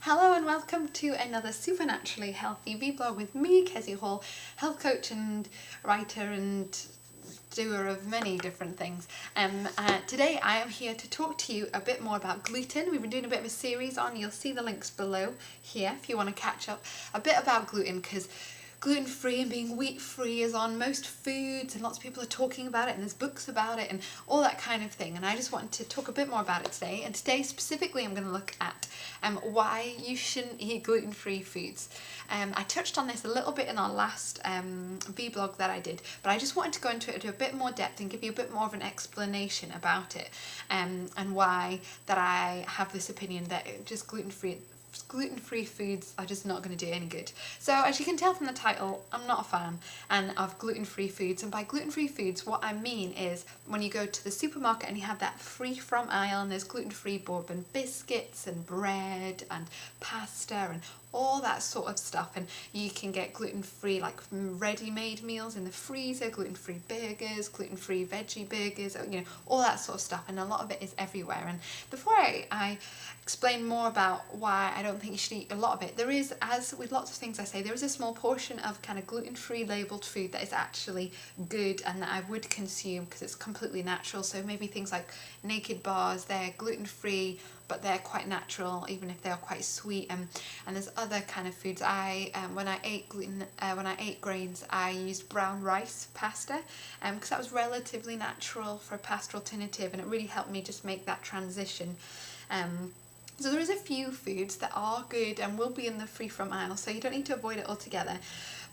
Hello and welcome to another Supernaturally Healthy vlog with me, Kezia Hall, health coach and writer and doer of many different things. Today I am here to talk to you a bit more about gluten. We've been doing a bit of a series on, you'll see the links below here if you want to catch up a bit about gluten, because gluten-free and being wheat-free is on most foods and lots of people are talking about it and there's books about it and all that kind of thing, and I just wanted to talk a bit more about it today. And today specifically I'm going to look at why you shouldn't eat gluten-free foods. I touched on this a little bit in our last vlog that I did, but I just wanted to go into it into a bit more depth and give you a bit more of an explanation about it, and why that I have this opinion that just gluten-free foods are just not going to do any good. So as you can tell from the title, I'm not a fan of gluten-free foods, and by gluten-free foods what I mean is when you go to the supermarket and you have that free from aisle and there's gluten-free bourbon biscuits and bread and pasta and all that sort of stuff, and you can get gluten-free like ready-made meals in the freezer, gluten-free burgers, gluten-free veggie burgers, you know, all that sort of stuff, and a lot of it is everywhere. And before I explain more about why I don't think you should eat a lot of it, there is, as with lots of things I say, there is a small portion of kind of gluten-free labelled food that is actually good and that I would consume because it's completely natural. So maybe things like Naked bars, they're gluten-free but they're quite natural even if they're quite sweet, and there's other kind of foods. When I ate grains, I used brown rice pasta because that was relatively natural for a pasta alternative, and it really helped me just make that transition. So there is a few foods that are good and will be in the free from aisle, so you don't need to avoid it altogether.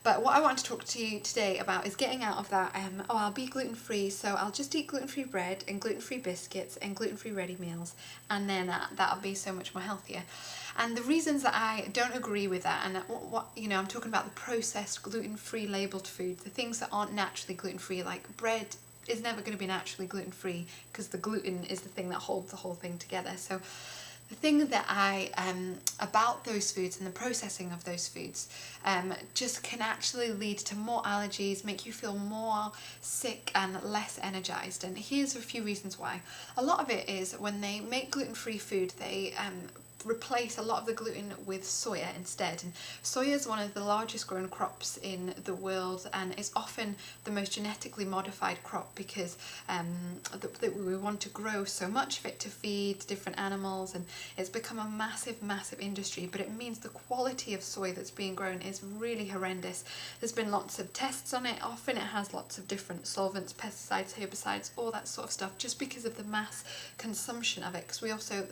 But what I want to talk to you today about is getting out of that, I'll be gluten-free, so I'll just eat gluten-free bread and gluten-free biscuits and gluten-free ready meals, and then that'll be so much more healthier. And the reasons that I don't agree with that, and I'm talking about the processed gluten-free labelled foods, the things that aren't naturally gluten-free, like bread is never going to be naturally gluten-free because the gluten is the thing that holds the whole thing together. So the thing that about those foods and the processing of those foods just can actually lead to more allergies, make you feel more sick and less energized. And here's a few reasons why. A lot of it is when they make gluten-free food, they replace a lot of the gluten with soya instead, and soya is one of the largest grown crops in the world and is often the most genetically modified crop because we want to grow so much of it to feed different animals, and it's become a massive industry, but it means the quality of soy that's being grown is really horrendous. There's been lots of tests on it. Often it has lots of different solvents, pesticides, herbicides, all that sort of stuff, just because of the mass consumption of it, because we also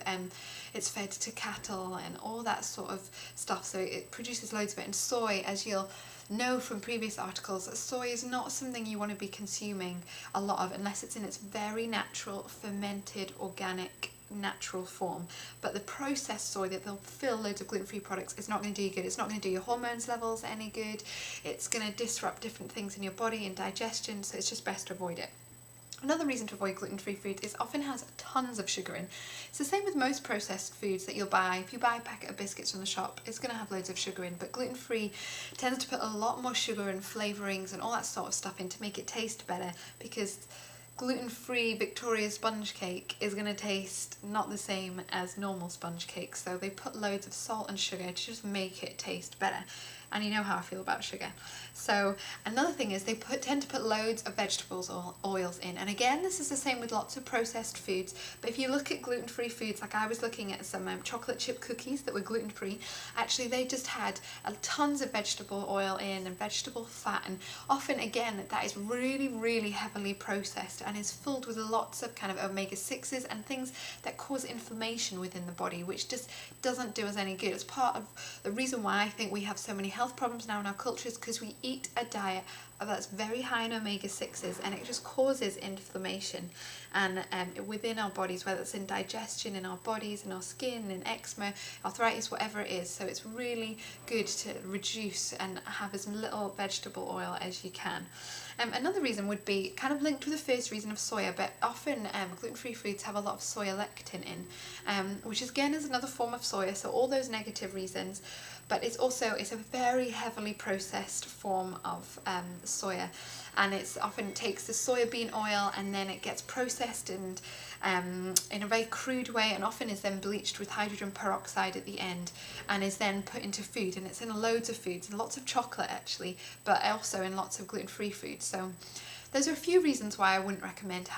it's fed to cattle and all that sort of stuff, so it produces loads of it. And soy, as you'll know from previous articles, soy is not something you want to be consuming a lot of unless it's in its very natural, fermented, organic, natural form. But the processed soy that they'll fill loads of gluten-free products is not going to do you good. It's not going to do your hormones levels any good. It's going to disrupt different things in your body and digestion, so it's just best to avoid it. Another reason to avoid gluten-free food is often has tons of sugar in. It's the same with most processed foods that you'll buy. If you buy a packet of biscuits from the shop, it's going to have loads of sugar in, but gluten-free tends to put a lot more sugar and flavourings and all that sort of stuff in to make it taste better, because gluten-free Victoria sponge cake is going to taste not the same as normal sponge cake, so they put loads of salt and sugar to just make it taste better. And you know how I feel about sugar. So another thing is they tend to put loads of vegetables or oils in. And again, this is the same with lots of processed foods. But if you look at gluten-free foods, like I was looking at some chocolate chip cookies that were gluten-free, actually they just had tons of vegetable oil in and vegetable fat. And often, again, that is really heavily processed and is filled with lots of kind of omega-6s and things that cause inflammation within the body, which just doesn't do us any good. It's part of the reason why I think we have so many health problems now in our culture, is because we eat a diet that's very high in omega-6s, and it just causes inflammation and within our bodies, whether it's in digestion, in our bodies, in our skin, in eczema, arthritis, whatever it is. So it's really good to reduce and have as little vegetable oil as you can. Another reason would be kind of linked with the first reason of soya, but often gluten-free foods have a lot of soya lectin in, which again is another form of soya, so all those negative reasons. but it's a very heavily processed form of soya, and it often takes the soybean oil and then it gets processed and in a very crude way, and often is then bleached with hydrogen peroxide at the end and is then put into food, and it's in loads of foods, and lots of chocolate actually, but also in lots of gluten-free foods. So those are a few reasons why I wouldn't recommend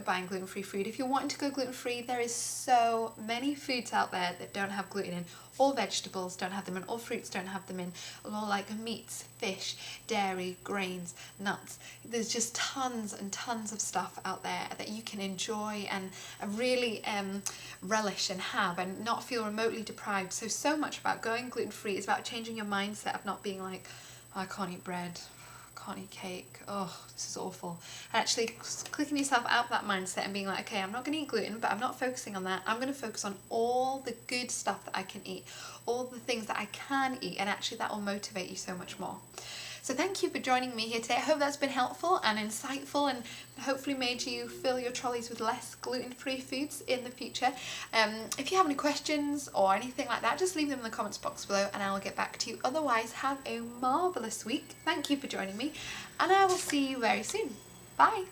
buying gluten-free food. If you're wanting to go gluten-free, there is so many foods out there that don't have gluten in. All vegetables don't have them in, all fruits don't have them in, all like meats, fish, dairy, grains, nuts. There's just tons and tons of stuff out there that you can enjoy and really relish and have and not feel remotely deprived. So much about going gluten-free is about changing your mindset of not being like, oh, I can't eat bread, can't eat cake, oh, this is awful. And actually clicking yourself out of that mindset and being like, okay, I'm not going to eat gluten, but I'm not focusing on that. I'm going to focus on all the good stuff that I can eat, all the things that I can eat, and actually that will motivate you so much more. So thank you for joining me here today. I hope that's been helpful and insightful and hopefully made you fill your trolleys with less gluten-free foods in the future. If you have any questions or anything like that, just leave them in the comments box below and I will get back to you. Otherwise, have a marvellous week. Thank you for joining me and I will see you very soon. Bye.